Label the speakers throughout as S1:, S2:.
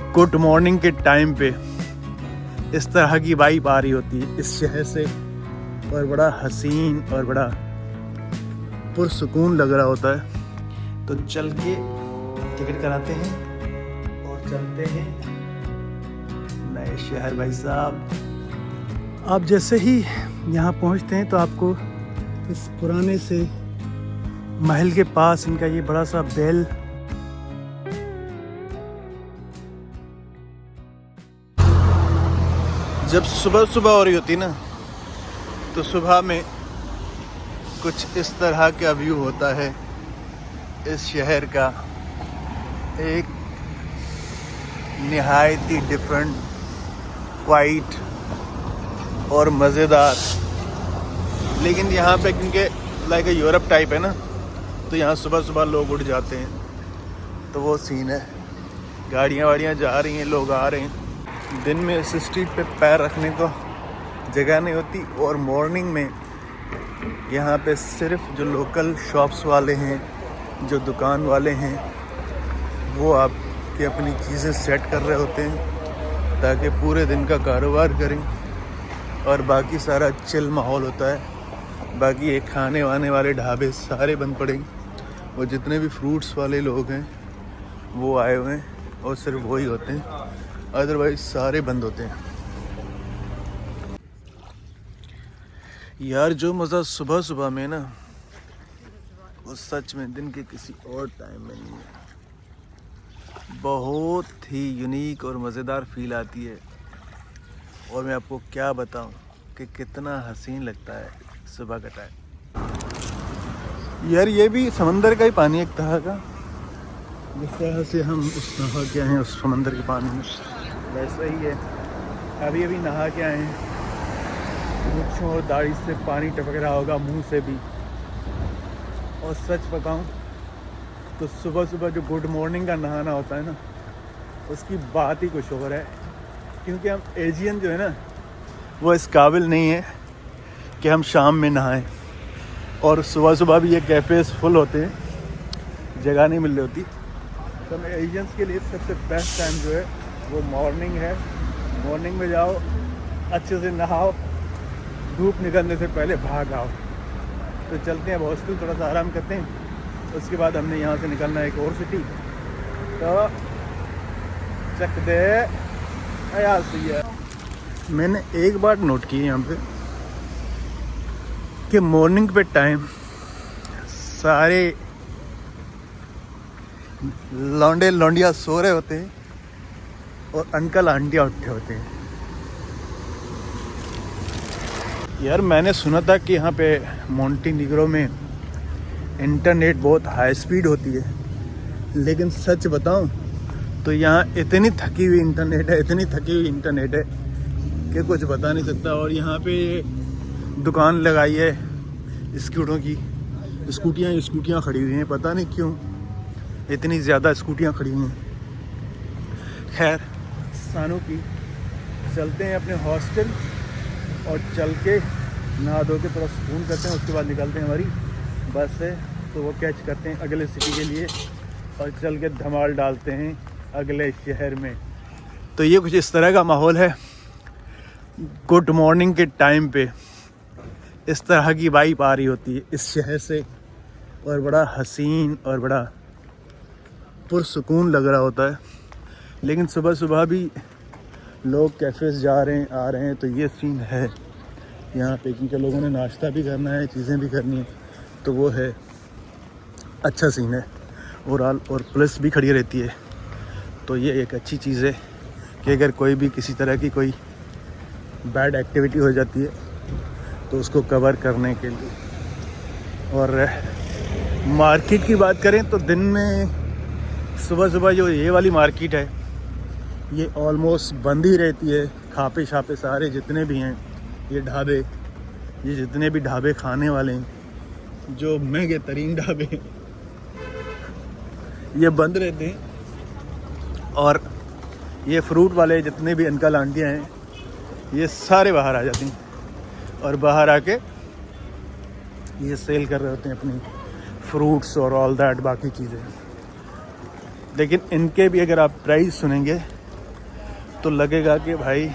S1: Good morning के time पे इस तरह की वाइब आ रही होती है इस शहर से, और बड़ा हसीन और बड़ा पुरसुकून लग रहा होता है। तो चल के टिकट कराते हैं और चलते हैं नए शहर। भाई साहब, आप जैसे ही यहाँ पहुँचते हैं तो आपको इस पुराने से महल के पास इनका ये बड़ा सा बेल जब सुबह सुबह हो रही होती ना, तो सुबह में कुछ इस तरह का व्यू होता है इस शहर का, एक निहायत ही डिफरेंट, क्वाइट और मज़ेदार। लेकिन यहाँ पे क्योंकि लाइक यूरोप टाइप है ना, तो यहाँ सुबह सुबह लोग उठ जाते हैं, तो वो सीन है। गाड़ियाँ वाड़ियाँ जा रही हैं, लोग आ रहे हैं। दिन में इस स्ट्रीट पे पैर रखने को जगह नहीं होती, और मॉर्निंग में यहाँ पे सिर्फ जो लोकल शॉप्स वाले हैं, जो दुकान वाले हैं, वो आपकी अपनी चीज़ें सेट कर रहे होते हैं ताकि पूरे दिन का कारोबार करें, और बाकी सारा चिल माहौल होता है। बाकी ये खाने वाने वाले ढाबे सारे बंद पड़े, और जितने भी फ्रूट्स वाले लोग हैं वो आए हुए हैं, और सिर्फ वही होते हैं, अदरवाइज सारे बंद होते हैं। यार जो मज़ा सुबह सुबह में ना, वो सच में दिन के किसी और टाइम में नहीं है। बहुत ही यूनिक और मज़ेदार फील आती है, और मैं आपको क्या बताऊं कि कितना हसीन लगता है सुबह का टाइम। यार ये भी समंदर का ही पानी एक तरह का, जिस तरह से हम उस नहा के आए हैं उस समंदर के पानी में, वैसा ही है। अभी अभी नहा के आए हैं, मूंछों और दाढ़ी से पानी टपक रहा होगा, मुंह से भी। और सच बताऊं तो सुबह सुबह जो गुड मॉर्निंग का नहाना होता है ना, उसकी बात ही कुछ और है। क्योंकि हम एशियन जो है ना, वो इस काबिल नहीं है कि हम शाम में नहाएं, और सुबह सुबह भी ये कैफ़ेज़ फुल होते हैं, जगह नहीं मिल रही होती। तो हम एशियंस के लिए सबसे बेस्ट टाइम जो है वो मॉर्निंग है। मॉर्निंग में जाओ, अच्छे से नहाओ, धूप निकलने से पहले भाग आओ। तो चलते हैं हॉस्टल, थोड़ा सा आराम करते हैं, उसके बाद हमने यहाँ से निकलना है एक और सिटी। तो चक दे यार सही है। मैंने एक बात नोट की यहाँ पे कि मॉर्निंग पे टाइम सारे लौंडे लौंडिया सो रहे होते हैं, और अंकल आंटियाँ उठे होते हैं। यार मैंने सुना था कि यहाँ पे मोंटेनिग्रो में इंटरनेट बहुत हाई स्पीड होती है, लेकिन सच बताऊँ तो यहाँ इतनी थकी हुई इंटरनेट है, इतनी थकी हुई इंटरनेट है कि कुछ बता नहीं सकता। और यहाँ पे दुकान लगाई है स्कूटरों की, स्कूटियाँ खड़ी हुई हैं, पता नहीं क्यों इतनी ज़्यादा स्कूटियाँ खड़ी हुई हैं। खैर सानू की चलते हैं अपने हॉस्टल, और चल के नहा धो के थोड़ा सुकून करते हैं, उसके बाद निकलते हैं हमारी बस से। तो वो कैच करते हैं अगले सिटी के लिए, और चल के धमाल डालते हैं अगले शहर में। तो ये कुछ इस तरह का माहौल है गुड मॉर्निंग के टाइम पे, इस तरह की वाइब आ रही होती है इस शहर से, और बड़ा हसीन और बड़ा पुरसुकून लग रहा होता है। लेकिन सुबह सुबह भी लोग कैफ़ेज़ जा रहे हैं, आ रहे हैं, तो ये सीन है यहाँ पे, क्योंकि लोगों ने नाश्ता भी करना है, चीज़ें भी करनी है, तो वो है अच्छा सीन है। और पुलिस भी खड़ी रहती है, तो ये एक अच्छी चीज़ है कि अगर कोई भी किसी तरह की कोई बैड एक्टिविटी हो जाती है तो उसको कवर करने के लिए। और मार्केट की बात करें तो दिन में सुबह सुबह जो ये वाली मार्केट है, ये ऑलमोस्ट बंद ही रहती है। खापे छापे सारे जितने भी हैं, ये ढाबे, ये जितने भी ढाबे खाने वाले हैं, जो महंगे तरीन ढाबे हैं, ये बंद रहते हैं। और ये फ्रूट वाले जितने भी अंकल आंटियाँ हैं, ये सारे बाहर आ जाती हैं, और बाहर आके ये सेल कर रहे होते हैं अपनी फ्रूट्स और ऑल दैट बाकी चीज़ें। लेकिन इनके भी अगर आप प्राइस सुनेंगे तो लगेगा कि भाई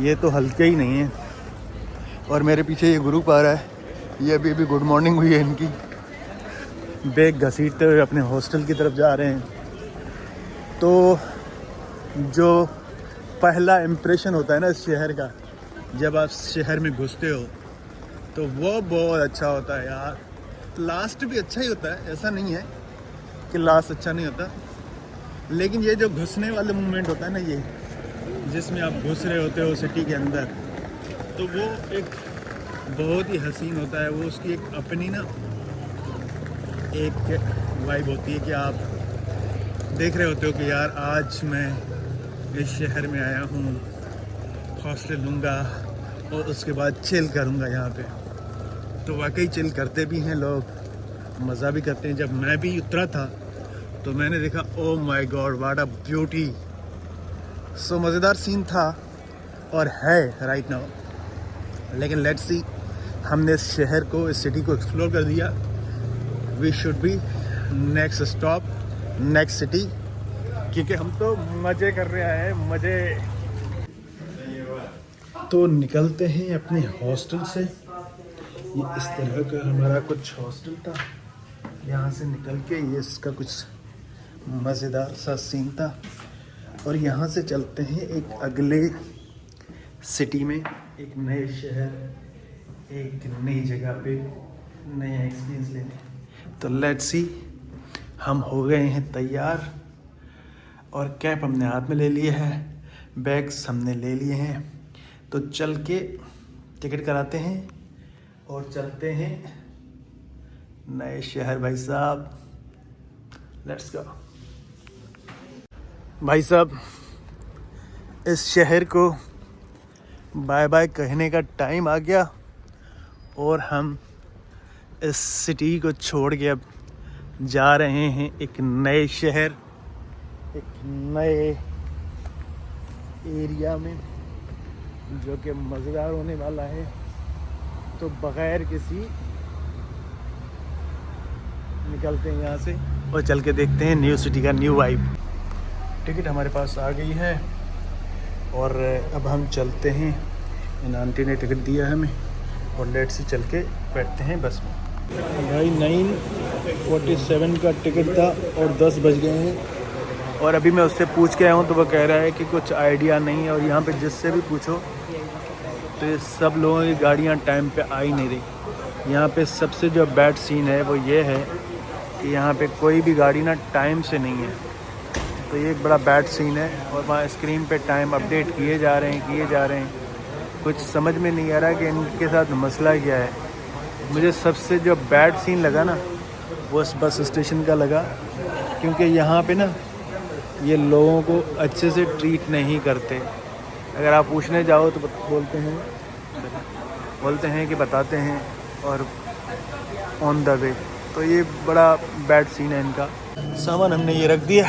S1: ये तो हल्के ही नहीं है। और मेरे पीछे ये ग्रुप आ रहा है, ये अभी अभी गुड मॉर्निंग हुई है इनकी, बैग घसीटते हुए अपने हॉस्टल की तरफ जा रहे हैं। तो जो पहला इम्प्रेशन होता है ना इस शहर का, जब आप शहर में घुसते हो तो वो बहुत अच्छा होता है यार। लास्ट भी अच्छा ही होता है, ऐसा नहीं है कि लास्ट अच्छा नहीं होता, लेकिन ये जो घुसने वाला मोमेंट होता है ना, ये जिसमें आप घुस रहे होते हो सिटी के अंदर, तो वो एक बहुत ही हसीन होता है। वो उसकी एक अपनी ना एक वाइब होती है कि आप देख रहे होते हो कि यार आज मैं इस शहर में आया हूँ, हॉस्टल लूँगा और उसके बाद चिल करूँगा यहाँ पे। तो वाकई चिल करते भी हैं लोग, मज़ा भी करते हैं। जब मैं भी उतरा था तो मैंने देखा, oh my god what a beauty. So मज़ेदार सीन था और है राइट नाउ। लेकिन लेट्स सी, हमने इस शहर को, इस सिटी को एक्सप्लोर कर दिया। We should be next stop, next city, क्योंकि हम तो मज़े कर रहे हैं, मज़े। तो निकलते हैं अपने हॉस्टल से। ये इस तरह का हमारा कुछ हॉस्टल था, यहाँ से निकल के ये इसका कुछ मज़ेदार सा सीन था। और यहाँ से चलते हैं एक अगले सिटी में, एक नए शहर, एक नई जगह पे नया एक्सपीरियंस लेने। तो लेट्स सी, हम हो गए हैं तैयार और कैप हमने हाथ में ले लिए है, बैग्स हमने ले लिए हैं। तो चल के टिकट कराते हैं और चलते हैं नए शहर। भाई साहब लेट्स गो। भाई साहब, इस शहर को बाय बाय कहने का टाइम आ गया और हम इस सिटी को छोड़ के अब जा रहे हैं एक नए शहर, एक नए एरिया में, जो कि मज़ेदार होने वाला है। तो बग़ैर किसी निकलते हैं यहाँ से और चल के देखते हैं न्यू सिटी का न्यू वाइब। टिकट हमारे पास आ गई है और अब हम चलते हैं। इन आंटी ने टिकट दिया है हमें और लेट से चल के बैठते हैं बस में। भाई 9:47 का टिकट था और 10 बज गए हैं। और अभी मैं उससे पूछ के आया हूँ तो वो कह रहा है कि कुछ आइडिया नहीं है। और यहाँ पे जिससे भी पूछो तो ये सब लोगों की गाड़ियाँ टाइम पे आ ही नहीं रही। यहाँ पे सबसे जो बैड सीन है वो ये है कि यहाँ पे कोई भी गाड़ी ना टाइम से नहीं है। तो ये एक बड़ा बैड सीन है। और वहाँ स्क्रीन पे टाइम अपडेट किए जा रहे हैं। कुछ समझ में नहीं आ रहा कि इनके साथ मसला क्या है। मुझे सबसे जो बैड सीन लगा ना वो बस स्टेशन का लगा, क्योंकि यहाँ पे ना ये लोगों को अच्छे से ट्रीट नहीं करते। अगर आप पूछने जाओ तो बोलते हैं कि बताते हैं और ऑन द वे। तो ये बड़ा बैड सीन है इनका। सामान हमने ये रख दिया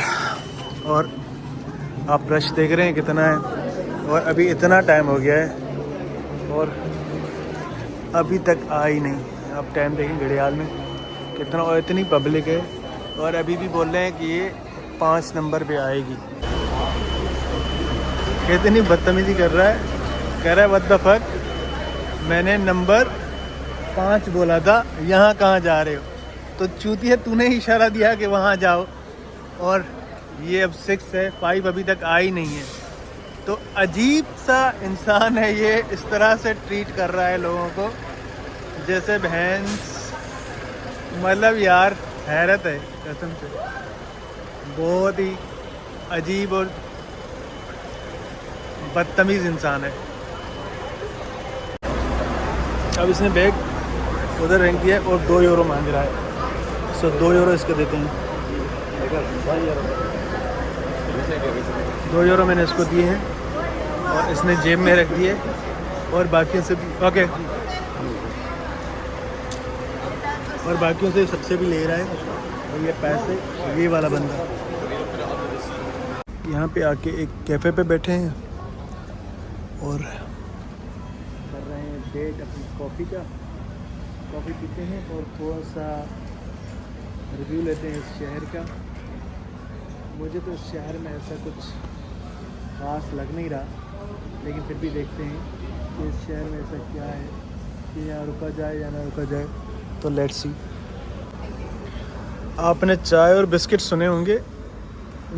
S1: और आप रश देख रहे हैं कितना है। और अभी इतना टाइम हो गया है और अभी तक आ ही नहीं। आप टाइम देखें घड़ियाल में कितना, और इतनी पब्लिक है। और अभी भी बोल रहे हैं कि ये 5 नंबर पे आएगी। कितनी बदतमीज़ी कर रहा है, कह रहा है व्हाट द फक, मैंने नंबर 5 बोला था, यहाँ कहाँ जा रहे हो। तो चूतिया तूने इशारा दिया कि वहाँ जाओ और ये अब 6 है, 5 अभी तक आ ही नहीं है। तो अजीब सा इंसान है ये, इस तरह से ट्रीट कर रहा है लोगों को जैसे भैंस। मतलब यार हैरत है कसम से, बहुत ही अजीब और बदतमीज़ इंसान है। अब इसने बैग उधर रख दिया और 2 यूरो मांग रहा है। सो 2 यूरो इसको देते हैं। 2 यूरो मैंने इसको दिए हैं और इसने जेब में रख दिए और बाकियों से भी ओके, और बाकियों से सबसे भी ले रहा है। और ये पैसे ये वाला बंदा यहाँ पे आके एक कैफ़े पे बैठे हैं और कर रहे हैं डेट अपनी कॉफ़ी का। कॉफ़ी पीते हैं और थोड़ा सा रिव्यू लेते हैं इस शहर का। मुझे तो इस शहर में ऐसा कुछ ख़ास लग नहीं रहा, लेकिन फिर भी देखते हैं कि इस शहर में ऐसा क्या है कि यहाँ रुका जाए या ना रुका जाए। तो लेट्स सी। आपने चाय और बिस्किट सुने होंगे,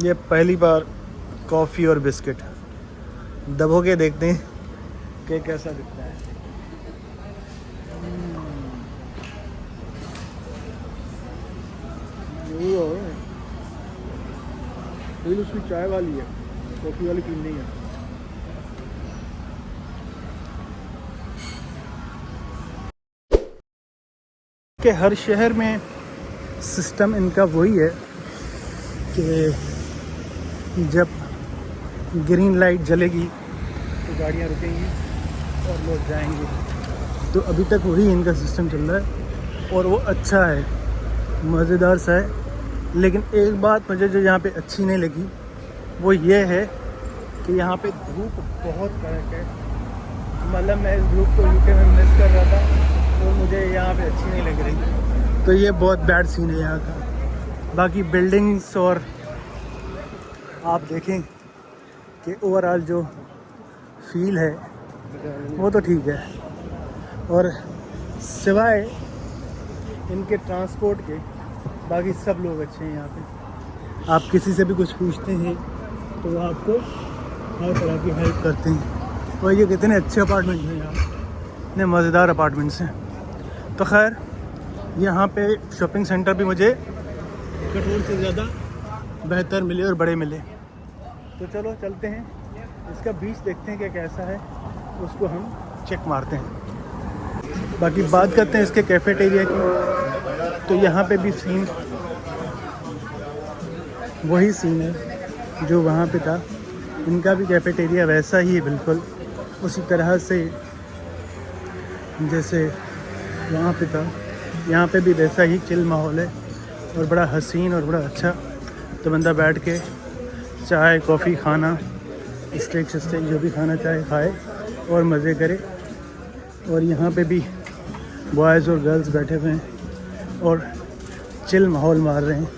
S1: ये पहली बार कॉफ़ी और बिस्किट दबो के देखते हैं कि कैसा दिखता है। फील उसकी चाय वाली है, कॉफ़ी वाली फील नहीं है। कि हर शहर में सिस्टम इनका वही है कि जब ग्रीन लाइट जलेगी तो गाड़ियाँ रुकेंगी और लोग जाएंगे। तो अभी तक वही इनका सिस्टम चल रहा है और वो अच्छा है, मज़ेदार सा है। लेकिन एक बात मुझे जो यहाँ पे अच्छी नहीं लगी वो ये है कि यहाँ पे धूप बहुत कड़क है। मतलब मैं इस धूप को यूके में मिस कर रहा था और मुझे यहाँ पे अच्छी नहीं लग रही। तो ये बहुत बैड सीन है यहाँ का। बाकी बिल्डिंग्स और आप देखें कि ओवरऑल जो फील है वो तो ठीक है। और सिवाय इनके ट्रांसपोर्ट के बाकी सब लोग अच्छे हैं यहाँ पे। आप किसी से भी कुछ पूछते हैं तो वो आपको हर तरह की हेल्प करते हैं। और ये कितने अच्छे अपार्टमेंट हैं यहाँ, इतने मज़ेदार अपार्टमेंट्स हैं। तो खैर यहाँ पे शॉपिंग सेंटर भी मुझे कठोर से ज़्यादा बेहतर मिले और बड़े मिले। तो चलो चलते हैं, इसका बीच देखते हैं कि कैसा है, उसको हम चेक मारते हैं। बाकी बात करते हैं इसके कैफेटेरिया की। तो यहाँ पे भी सीन वही सीन है जो वहाँ पे था। इनका भी कैफेटेरिया वैसा ही है, बिल्कुल उसी तरह से जैसे वहाँ पे था। यहाँ पे भी वैसा ही चिल माहौल है और बड़ा हसीन और बड़ा अच्छा। तो बंदा बैठ के चाय कॉफ़ी खाना स्टेक जो भी खाना चाहे खाए और मज़े करे। और यहाँ पे भी बॉयज़ और गर्ल्स बैठे हुए हैं और चिल माहौल मार रहे हैं,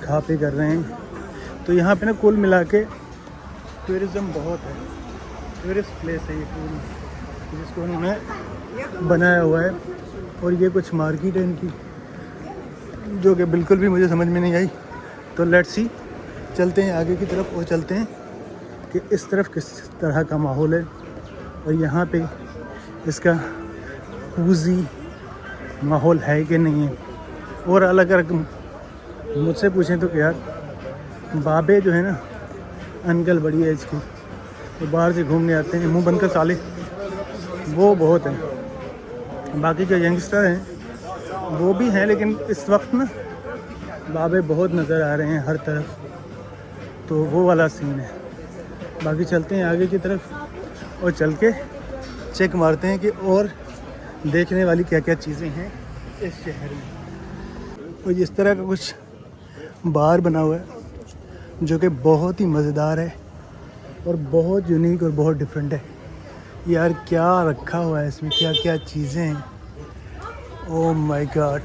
S1: खा पी कर रहे हैं। तो यहाँ पे ना कुल मिला के टूरिज़म बहुत है, टूरिस्ट प्लेस है ये पूरी, जिसको उन्होंने बनाया हुआ है। और ये कुछ मार्केट है इनकी जो कि बिल्कुल भी मुझे समझ में नहीं आई। तो लेट्स सी, चलते हैं आगे की तरफ और चलते हैं कि इस तरफ किस तरह का माहौल है और यहाँ पे इसका कूजी माहौल है कि नहीं है। और अलग अलग मुझसे पूछें तो यार बाबे जो है ना, अंकल बड़ी एज की, तो बाहर से घूमने आते हैं मुंह बनकर साले, वो बहुत हैं। बाकी जो यंगस्टर हैं वो भी हैं, लेकिन इस वक्त ना बाबे बहुत नज़र आ रहे हैं हर तरफ। तो वो वाला सीन है। बाकी चलते हैं आगे की तरफ और चल के चेक मारते हैं कि और देखने वाली क्या क्या चीज़ें हैं इस शहर में। और इस तरह का कुछ बार बना हुआ है जो कि बहुत ही मज़ेदार है और बहुत यूनिक और बहुत डिफरेंट है। यार क्या रखा हुआ है इसमें, क्या क्या चीज़ें हैं, ओह माय गॉड।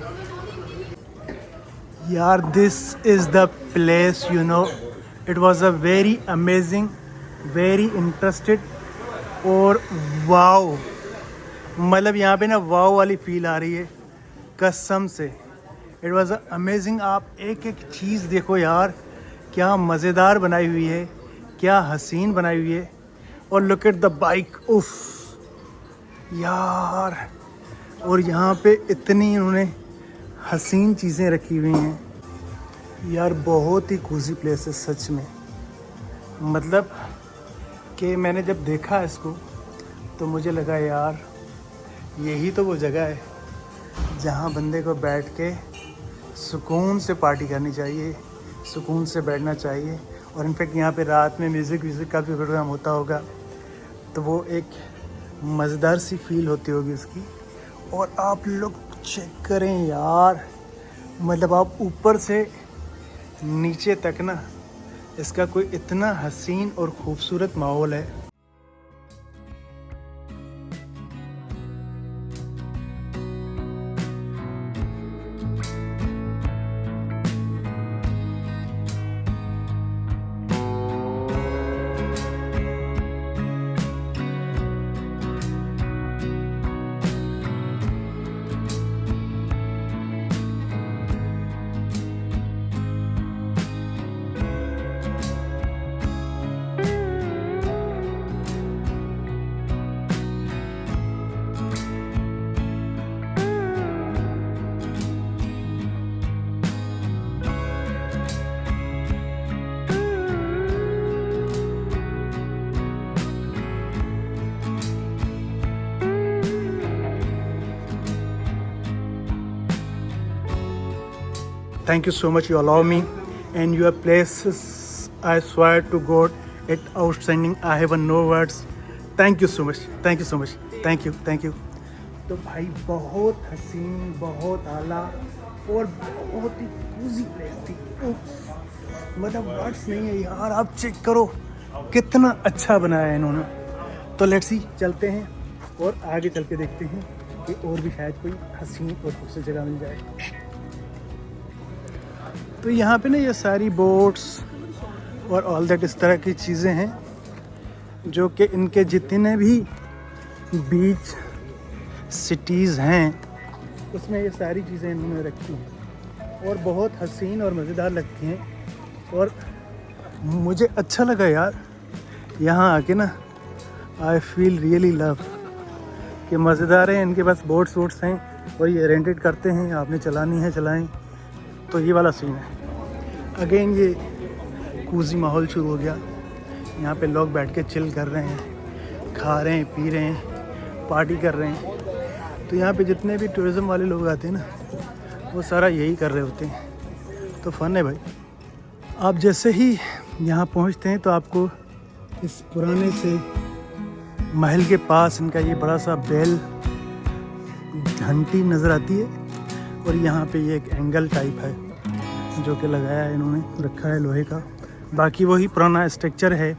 S1: यार this is the place, you know, it was a very amazing, very interested और वाओ। मतलब यहाँ पे ना वाओ वाली फील आ रही है कसम से। It was amazing. आप एक एक चीज़ देखो यार, क्या मज़ेदार बनाई हुई है, क्या हसीन बनाई हुई है। और लुक एट द बाइक, उफ यार। और यहाँ पे इतनी उन्होंने हसीन चीज़ें रखी हुई हैं यार, बहुत ही कूजी प्लेस है सच में। मतलब कि मैंने जब देखा इसको तो मुझे लगा यार यही तो वो जगह है जहाँ बंदे को बैठ के सुकून से पार्टी करनी चाहिए, सुकून से बैठना चाहिए। और इनफैक्ट यहाँ पे रात में म्यूज़िक का भी प्रोग्राम होता होगा, तो वो एक मज़ेदार सी फील होती होगी उसकी। और आप लोग चेक करें यार, मतलब आप ऊपर से नीचे तक ना इसका कोई इतना हसीन और ख़ूबसूरत माहौल है। Thank you so much you allow me, and your places, I swear to God, it outstanding. I have no words. Thank you so much. Thank you so much. Thank you. Thank you. तो भाई बहुत हसीन, बहुत आला और बहुत ही cosy place थी। मतलब वर्ड्स नहीं है यार, आप चेक करो कितना अच्छा बनाया है इन्होंने। तो लेट्स सी, चलते हैं और आगे चल के देखते हैं कि और भी शायद कोई हसीन और खूबसूरत जगह मिल जाए। तो यहाँ पे ना ये सारी बोट्स और ऑल दैट इस तरह की चीज़ें हैं जो कि इनके जितने भी बीच सिटीज़ हैं उसमें ये सारी चीज़ें इन्होंने रखी हैं और बहुत हसीन और मज़ेदार लगती हैं। और मुझे अच्छा लगा यार यहाँ आके ना, आई फील रियली लव कि मज़ेदार हैं। इनके पास बोट्स वोट्स हैं और ये रेंटेड करते हैं, आपने चलानी है चलाएं। तो ये वाला सीन है। अगेन ये कूजी माहौल शुरू हो गया। यहाँ पे लोग बैठ के चिल कर रहे हैं, खा रहे हैं, पी रहे हैं, पार्टी कर रहे हैं। तो यहाँ पे जितने भी टूरिज़्म वाले लोग आते हैं ना, वो सारा यही कर रहे होते हैं। तो फ़न है भाई। आप जैसे ही यहाँ पहुँचते हैं तो आपको इस पुराने से महल के पास इनका ये बड़ा सा बेल घंटी नज़र आती है। और यहाँ पे ये एक एंगल टाइप है जो कि लगाया है इन्होंने, रखा है लोहे का। बाकी वही पुराना स्ट्रक्चर है